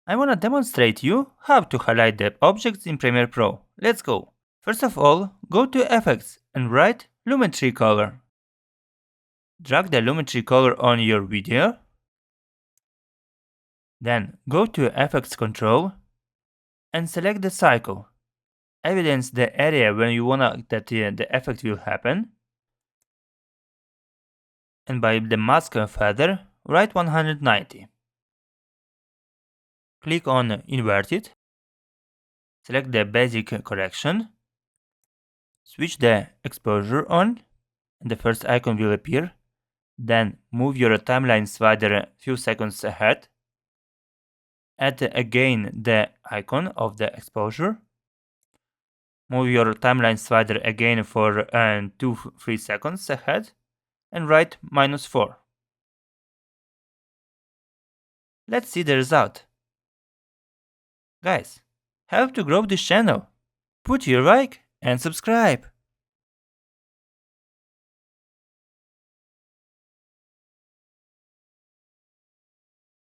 I wanna demonstrate you how to highlight the objects in Premiere Pro. Let's go! First of all, go to Effects and write Lumetri color. Drag the Lumetri color on your video. Then go to Effects Control and select the cycle. Evidence the area where you wanna that the effect will happen. And by the mask feather, write 190. Click on Invert it. Select the basic correction. Switch the exposure on, and the first icon will appear. Then move your timeline slider a few seconds ahead. Add again the icon of the exposure. Move your timeline slider again for 2-3 seconds ahead and write -4. Let's see the result. Guys, help to grow this channel. Put your like and subscribe.